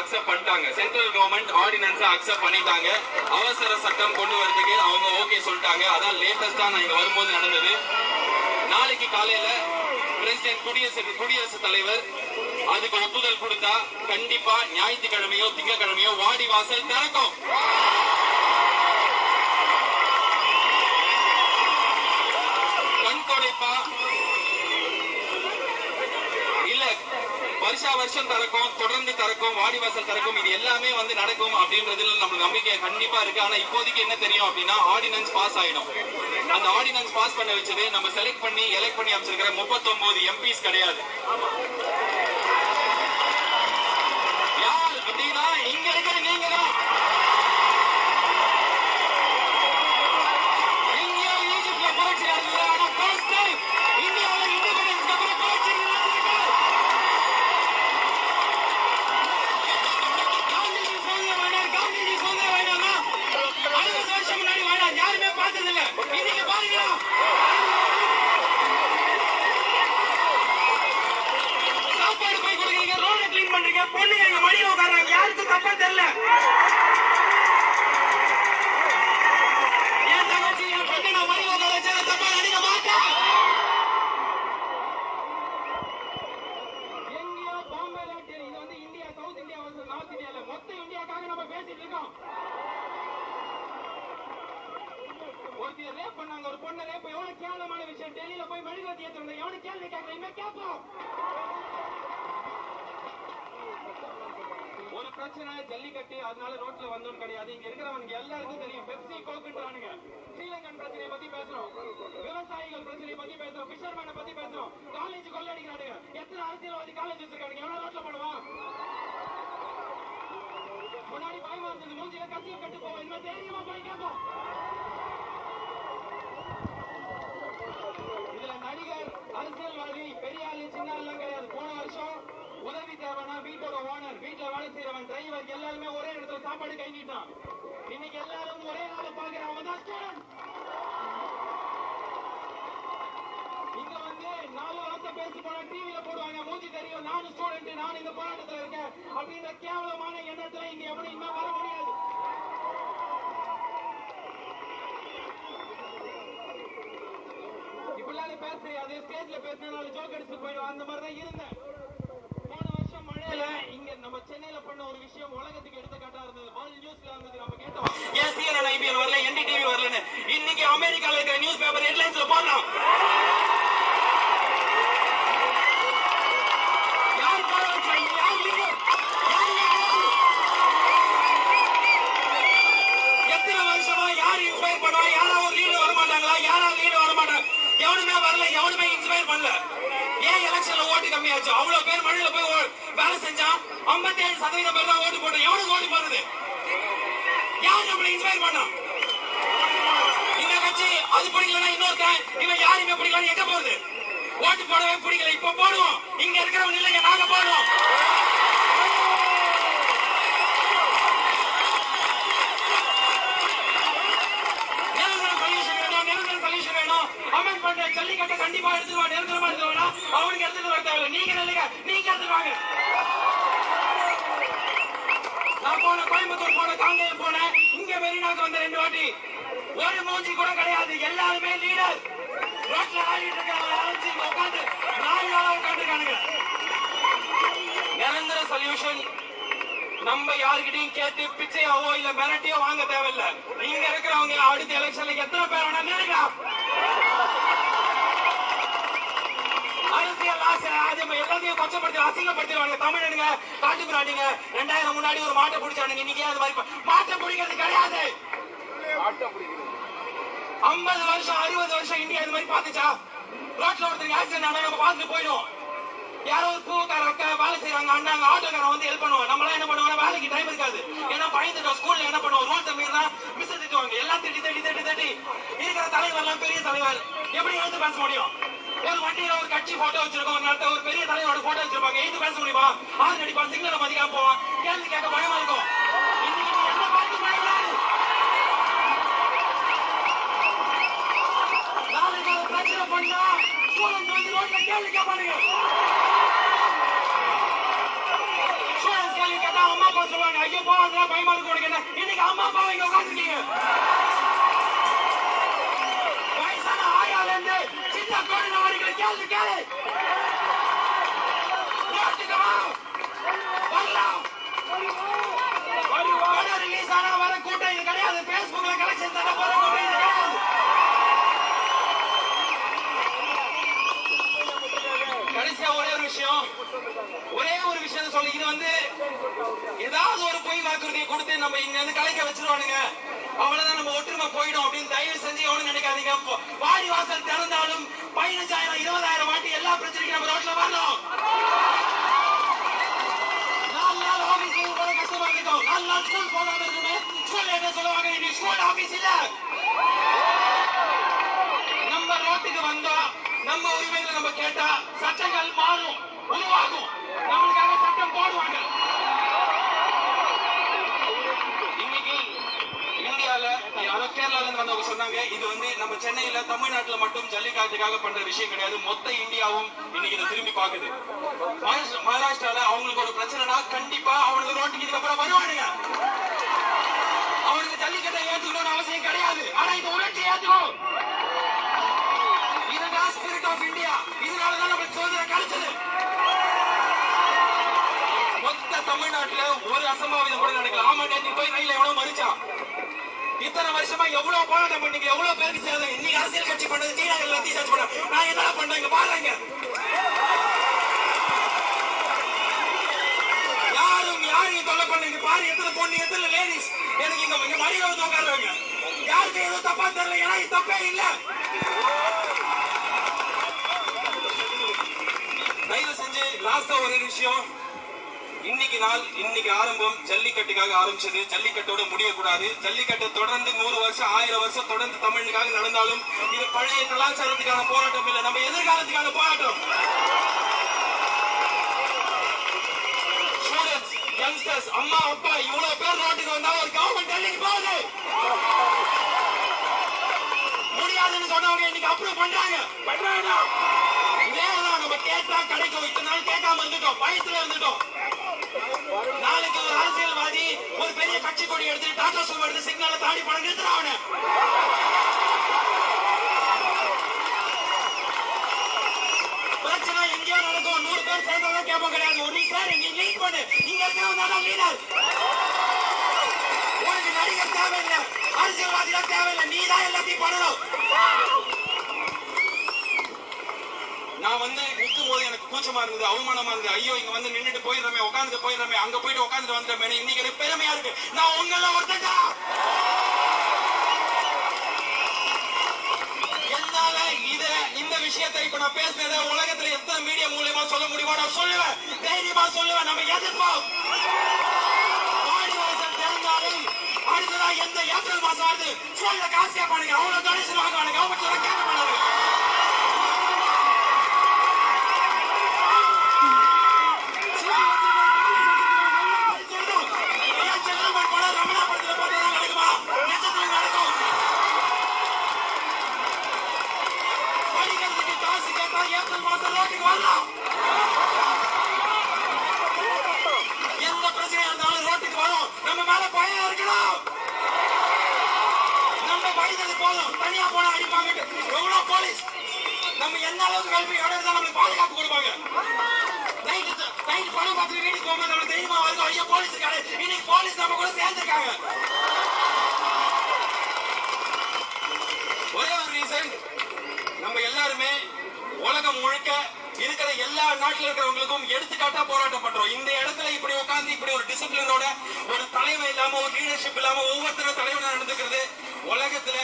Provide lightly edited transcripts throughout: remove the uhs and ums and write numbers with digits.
Accept பண்ணிட்டாங்க. Central government ஆர்டினன்ஸை accept பண்ணிட்டாங்க. அவசர சட்டம் கொண்டு வரதுக்கு அவங்க ஓகே சொல்லிட்டாங்க. அதான் லேட்டஸ்டா நான் இங்க வரும்போது நடந்தது. நாளைக்கு காலையில பிரசிடென்ட் குடியரசுத் தலைவர் அதுக்கு ஒப்புதல் கொடுத்தா கண்டிப்பா ஞாயிற்றுக்கிழமையோ திங்கக்கிழமையோ வாடி வாசல் திறக்கும். கண் தொடைப்பா இல்ல வருஷம் திறக்கும், தொடர்ந்து திறக்கும், வாடிவாசல் திறக்கும், இது எல்லாமே வந்து நடக்கும் அப்படின்றதுல நம்மளுக்கு நம்பிக்கை கண்டிப்பா இருக்கு. ஆனா இப்போதைக்கு என்ன தெரியும் அப்படின்னா ஆர்டினன்ஸ் பாஸ் ஆயிடும். அந்த ஆர்டினன்ஸ் பாஸ் பண்ண வச்சது நம்ம செலக்ட் பண்ணி எலெக்ட் பண்ணி அமைச்சிருக்கிற 39 எம்பிஸ் கிடையாது. யார் அப்படின்னா இங்க இருக்கிற நீங்க தான். இந்தியா ஈஜிப்ட்ல புரட்சி நடந்தது. ஆனா ஃபர்ஸ்ட் டைம் இந்தியாவில் இண்டிபெண்டன்ஸ் அப்புறம் புரட்சி நடந்திருக்கு. காந்திஜி சொன்ன வேண்டாமா 60 வருஷம் முன்னாடி வேண்டாம், யாருமே பார்த்தது இல்ல. இன்னைக்கு பாருங்க சாப்பாடு போய் கொடுக்குறீங்க, ரோட கிளீன் பண்றீங்க, பொண்ணுங்க எங்க மடியில உட்கார்றாங்க, யாருக்கும் தப்பா தெரியல. என் தங்கச்சி என் பொண்ணு நான் மடியில உட்கார வச்சா தப்பா நினைக்க மாட்டேன். எங்கேயோ பாம்பேல இது வந்து இந்தியா, சவுத் இந்தியா நார்த் இந்தியால மொத்த இந்தியாக்காக நம்ம பேசிட்டு இருக்கோம். ஒருத்தர் ரேப் பண்ணாங்க, ஒரு பொண்ணு ரேப், எவ்வளவு கேவலமான விஷயம். டெல்லியில போய் மெழுகுவர்த்தி ஏத்துறாங்க, எவனு கேள்வி கேட்கல, இனிமே கேட்போம். ஒரு பிரச்சனை ஜல்லிக்கட்டு, அதனால ரோட்ல வந்தோம் கிடையாது. இங்க இருக்கிறவங்க எல்லாருக்கும் தெரியும். பெப்சி கோக்குன்றானுங்க. ஸ்ரீலங்கன் பிரச்சனையை பத்தி பேசுறோம், விவசாயிகள் பிரச்சனையை பத்தி பேசுறோம், பிஷர்மேனை பத்தி பேசுறோம், காலேஜ் கொள்ளடிக்கிறானுங்க. எத்தனை அரசியல்வாதி காலேஜ் வச்சிருக்கானுங்க, எவ்வளவு ரோட்ல பண்ணுவான். முன்னாடி பயமா இருந்தது, மூஞ்சில கத்தியை கட்டு போவோம், இனிமே தைரியமா போய் கேட்போம். இதுல நடிகர், அரசியல்வாதி, பெரிய ஆளு சின்ன ஆளுலாம் கிடையாது. போன வருஷம் உதவி தேவைன்னா வீட்டோட ஓனர், வீட்டுல வேலை செய்யறவன், டிரைவர் எல்லாருமே ஒரே இடத்துல சாப்பாடு கை நீட்டான். இன்னைக்கு எல்லாரும் ஒரே நாள பாக்குறவங்க தான் ஸ்டூடெண்ட். இங்க வந்து 4 வார்த்தை பேசி போனா டிவில போடுவாங்க, மூஞ்சி தெரியும், நானும் ஸ்டூடெண்ட், நான் இந்த போராட்டத்துல இருக்கேன் அப்படின்ற கேவலமான எண்ணத்துல இங்க எவனும் இனிமே வர முடியாது. இப்படிலாம் பேசு, அதே ஸ்டேஜ்ல பேசினால ஜோக் அடிச்சு போயிடும். அந்த மாதிரிதான் இருந்தேன். போன வருஷம் மழையில இங்க நம்ம சென்னையில பண்ண ஒரு விஷயம் உலகத்துக்கு எடுத்துக்காட்டா இருந்தது. வேர்ல்ட் நியூஸ்ல இருந்தது. நம்ம கேட்டோம், ஏன் CNN IPN வரல, NDTV வரலன்னு. இன்னைக்கு அமெரிக்கால இருக்கிற நியூஸ் பேப்பர் ஹெட்லைன்ஸ்ல போடலாம். யார் போட வச்சாங்க? யார் லீடர்? எத்தனை வருஷமா யார் இன்ஸ்பயர் பண்ணுவா? யாரா ஒரு லீடர் வர மாட்டாங்களா? யாரா லீடர் வர மாட்டாங்க? எவனுமே வரல, எவனுமே இன்ஸ்பயர் பண்ணல. ஏன் எலெக்ஷன்ல ஓட்டு கம்மியாச்சு? அவ்வளவு பேர் மழையில போய் வேலை செஞ்சா 57% பேர் தான் ஓட்டு போட்டோம். எவனுக்கு ஓட்டு போறது? யார் நம்மளை இன்ஸ்பயர் பண்ணா? இந்த கட்சி அது பிடிக்கலன்னா இன்னொருத்தன், இவன் யாருமே பிடிக்கலன்னு எங்க போறது? ஓட்டு போடவே பிடிக்கல, இப்ப போடுவோம். இங்க இருக்கிறவங்க இல்லைங்க, நாங்க போடுவோம். ஜல்லிக்கட்டை கண்டிப்பா எடுத்துருவா, நிரந்தரமா எடுத்துருவானா? அவனுக்கு எடுத்துட்டு வர தேவையில்லை. நீங்க இல்லைங்க, நீங்க எடுத்துருவாங்க. நான் போன கோயம்புத்தூர் போன, காங்கேயம் போனேன், இங்க மெரினாக்கு வந்த 2 வாட்டி. ஒரு மூஞ்சி கூட கிடையாது, எல்லாருமே லீடர். ரோட்ல ஆடிட்டு இருக்காங்க, உட்காந்து 4 நாளா உட்காந்துருக்கானுங்க. நிரந்தர சொல்யூஷன் நம்ம யாருக்கிட்டையும் கேட்டு பிச்சையாவோ இல்ல மிரட்டியோ வாங்க தேவையில்லை. இங்க இருக்கிறவங்க அடுத்த எலெக்ஷன்ல எத்தனை பேர் வேணா நினைக்கலாம். அரசியல் ஆசை அது எல்லாத்தையும் கொச்சப்படுத்தி அசிங்கப்படுத்திடுவாங்க. தமிழனுங்க காட்டுக்குறானுங்க. 2000 முன்னாடி ஒரு மாட்டை பிடிச்சானுங்க, இன்னைக்கு அது மாதிரி மாட்டை பிடிக்கிறது கிடையாது. 50 வருஷம் 60 வருஷம் இந்தியா இது மாதிரி பாத்துச்சா? ரோட்ல ஒருத்தருக்கு ஆக்சிடென்ட் ஆனா நம்ம பார்த்துட்டு போயிடும். யாரோ ஒரு பூக்கார அக்கா வேலை செய்யறாங்க, அண்ணாங்க ஆட்டோக்காரன் வந்து ஹெல்ப் பண்ணுவாங்க. நம்மளாம் என்ன பண்ணுவாங்க, வேலைக்கு டைம் இருக்காது. ஏன்னா பயந்துட்டோம். ஸ்கூல்ல என்ன பண்ணுவோம், ரூல்ஸ் மீறினா மிஸ் திட்டுவாங்க. எல்லாம் திட்டி தட்டி தட்டி தட்டி இருக்கிற தலைவர்லாம் பெரிய தலைவர் எப்படி எழுந்து பேச முடியும்? ஒரு வண்டியில ஒரு கட்சி போட்டோ வச்சிருக்கோம், ஒரு நேரத்தை ஒரு பெரிய தலைவரோட போட்டோ வச்சிருப்பாங்க, எழுந்து பேச முடியுமா? ஆறு நடிப்பா, சிக்னலை மதிக்காம போவான், கேள்வி கேட்க பயமா இருக்கும். இன்னைக்கு என்ன பார்த்து பயப்படாது. நாளைக்கு ஒரு பிரச்சனை பண்ணா ஸ்டூடெண்ட் வந்து ரோட்ல கேள்வி கேட்பானுங்க. ஸ்டூடெண்ட்ஸ் கேள்வி கேட்டா அம்மா அப்பா சொல்லுவாங்க, ஐயோ போவாங்க பயமா இருக்கு உனக்கு என்ன. இன்னைக்கு அம்மா அப்பா இங்க உட்காந்துருக்கீங்க. வயசான ஆயால இருந்து சின்ன குழந்தை வரைக்கும் கேள்வி கேளு. ரோட்டுக்கு வா, வரலாம். படம் ரிலீஸ் ஆனா வர கூட்டம் இது கிடையாது. பேஸ்புக்ல கலெக்ஷன் தர போற கூட்டம் இது கிடையாது. கடைசியா ஒரே ஒரு விஷயம் சொல்லி, இது வந்து ஏதாவது ஒரு பொய் வாக்குறுதியை கொடுத்து நம்ம இங்க இருந்து கலைக்க வச்சிருவானுங்க, அவ்வளவுதான் நம்ம ஒற்றுமை போயிடும் அப்படின்னு தயவு செஞ்சு எவனும் நினைக்காதீங்க. வாடி வாசல் திறந்தாலும் 15,000 20,000 வாட்டி எல்லா பிரச்சனைக்கும் நம்ம ரோட்ல வரணும். 4 நாள் ஆபீஸ் போக கஷ்டமா இருக்கும், 4 நாள் ஸ்கூல் போகாம இருக்குமே. ஸ்கூல்ல என்ன சொல்லுவாங்க, இது ஸ்கூல் ஆபீஸ் இல்ல. நம்ம ரோட்டுக்கு வந்தா நம்ம உரிமைகளை நம்ம கேட்டா சட்டங்கள் மாறும், உருவாகும், நம்மளுக்காக சட்டம் போடுவாங்க. இன்னைக்கு இந்தியால யாரோ கேரளால இருந்து வந்தவங்க சொன்னாங்க, இது வந்து நம்ம சென்னையில தமிழ்நாட்டுல மட்டும் ஜல்லிக்காட்டுக்காக பண்ற விஷயம் கிடையாது, மொத்த இந்தியாவும் இன்னைக்கு இதை திரும்பி பாக்குது. மகாராஷ்டிரால அவங்களுக்கு ஒரு பிரச்சனைனா கண்டிப்பா அவனுக்கு ரோட்டுக்கு இதுக்கப்புறம் வருவானுங்க. அவனுக்கு ஜல்லிக்கட்டை ஏத்துக்கணும்னு அவசியம் கிடையாது, ஆனா இந்த உணர்ச்சி ஏத்துக்கணும். இதுதான் ஸ்பிரிட் ஆஃப் இந்தியா. இதனாலதான் நம்மளுக்கு சுதந்திரம் கிடைச்சது. மொத்த தமிழ்நாட்டுல ஒரு அசம்பாவிதம் கூட நடக்கல. ஆமா, நேற்று போய் ரயில எவ்வளவு மறிச்சான். இத்தனை வருஷமா எவ்வளவு போராட்டம் பண்ணீங்க, எவ்வளவு பேருக்கு சேதம். இன்னைக்கு அரசியல் கட்சி பண்ணது டீனா எல்லாத்தையும் சர்ச் பண்ண நான் என்ன பண்றேன் பாருங்க. யாரையும் தொல்லை பண்ணீங்க பாரு. எத்தனை பொண்ணு, எத்தனை லேடிஸ் எனக்கு இங்க மடியில வந்து உட்காருவாங்க. யாருக்கு எதுவும் தப்பா தெரியல, ஏன்னா இது தப்பே இல்ல. தயவு செஞ்சு லாஸ்டா ஒரு விஷயம், இன்னைக்கு ஆரம்பம் ஜல்லிக்கட்டுக்காக ஆரம்பிச்சது, ஜல்லிக்கட்டோட முடியக்கூடாது. ஜல்லிக்கட்டு தொடர்ந்து 100 வருஷம் 1000 வருஷம் தொடர்ந்து தமிழுக்காக நடந்தாலும் இது பழைய கலாச்சாரத்துக்கான போராட்டம் இல்ல, நம்ம எதிர்காலத்துக்கான போராட்டம். ஸ்டூடெண்ட்ஸ், யங்ஸ்டர்ஸ், அம்மா அப்பா இவ்வளவு பேர் ரோட்டுக்கு வந்தா ஒரு கவர்மெண்ட் டெல்லிக்கு போகுது. முடியாதுன்னு சொன்னவங்க இன்னைக்கு அப்ரூவ் பண்றாங்க. இதேதான் நம்ம கேட்டா கிடைக்கும். இத்தனை நாள் கேட்காம இருந்துட்டோம், பயத்துல இருந்துட்டோம். நாளைக்கு ஒரு அரசியல்வாதி ஒரு பெரிய கட்சி கொடி எடுத்து டாடா சுமோ எடுத்து சிக்னலை தாண்டி பணம் நிறுத்துறான். பிரச்சனை எங்கேயோ நடக்கும், 100 பேர் சேர்ந்ததான் கேட்போம் கிடையாது. ஒரு சார் இங்க லீட் பண்ணு, இங்க இருக்கிறவங்க லீடர். உனக்கு நடிகர் தேவையில்லை, அரசியல்வாதிகள் தேவையில்லை, நீ தான் எல்லாத்தையும் பண்ணணும். நான் வந்து நிற்கும் போது எனக்கு கூச்சமா இருந்தது, அவமானமா இருந்தது. ஐயோ, இங்க வந்து நின்றுட்டு போயிடுறமே, உட்காந்துட்டு போயிடுறமே, அங்க போயிட்டு உட்காந்துட்டு வந்துட்டேன். இன்னைக்கு எனக்கு பெருமையா இருக்கு, நான் உங்கள ஒருத்தா. என்னால இந்த விஷயத்தை இப்ப நான் பேசுனத உலகத்துல எத்தனை மீடியா மூலியமா சொல்ல முடியுமோ நான் சொல்லுவேன், தைரியமா சொல்லுவேன். நம்ம எதிர்ப்போம். வாடிவாசல் திறந்தாலும் அடுத்ததா எந்த ஏப்ரல் மாசம் வருது சொல்ல காசு கேட்பானுங்க, அவ்வளவு டொனேஷன் வாங்குவானுங்க, கவர்மெண்ட் சொல்ல கேட்க மாட்டாங்க. எந்த பிரச்சனையா இருந்தாலும் ரோட்டுக்கு வரும். நம்ம மேல பயம் இருக்கணும். நம்ம பயந்தது போதும், தனியா போனா அடிப்பாங்க. எவ்வளவு போலீஸ் நம்ம எந்த அளவுக்கு கல்வி எவ்வளவு இருந்தா நம்மளுக்கு பாதுகாப்பு கொடுப்பாங்க. நைட் படம் பார்த்துட்டு வீட்டுக்கு போகும்போது நம்ம தைரியமா வருது, ஐயோ போலீஸ் இருக்காரு. இன்னைக்கு போலீஸ் நம்ம கூட சேர்ந்துருக்காங்க. ஒரே ஒரு ரீசன், நம்ம எல்லாருமே உலகம் முழுக்க இருக்கிற எல்லா நாட்டில் இருக்கிறவங்களுக்கும் எடுத்துக்காட்டா போராட்டம் பண்றோம். இந்த இடத்துல இப்படி உட்கார்ந்து இப்படி ஒரு டிசிப்ளினோட ஒரு தலைமை இல்லாம ஒரு லீடர்ஷிப் இல்லாம ஒவ்வொருத்தரும் தலைவனா நடந்துக்கிறது உலகத்துல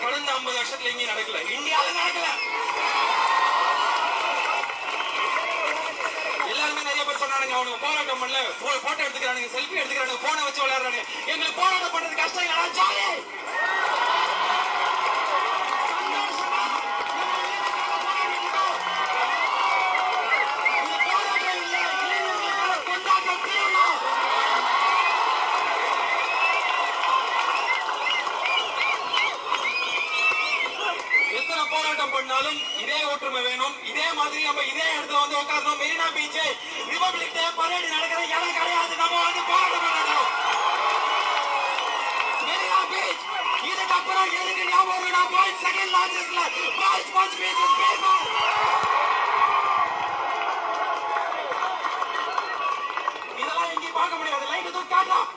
கடந்த 50 வருஷத்துல எங்கேயும் நடக்கல, இந்தியாவில நடக்கல. எல்லாருமே நிறைய பேர் சொன்னானுங்க, அவனுக்கு போராட்டம் பண்ணல, போட்டோ எடுத்துக்கிறானுங்க, செல்ஃபி எடுத்துக்கிறானுங்க, போனை வச்சு விளையாடுறாங்க. எங்களுக்கு போராட்டம் பண்றது கஷ்டம் இல்ல, ஜாலி. போராட்டம் பண்ணாலும் இதே ஒற்றுமை வேணும். இதே மாதிரி நம்ம இதே இடத்துல வந்து உட்காரணும். Marina beach republic day parade நடக்கிற இடம் கிடையாது. நம்ம வந்து இதுக்கப்புறம் எதுக்கு ஞாபகம் நான் பாயிண்ட் செகண்ட் லார்ஜஸ்ட்ல பாயிண்ட் ஸ்பான்ஸ் பேசஸ் பேப்பர் இதெல்லாம் எங்கேயும் பார்க்க முடியாது லைட் தூக்கி காட்டலாம்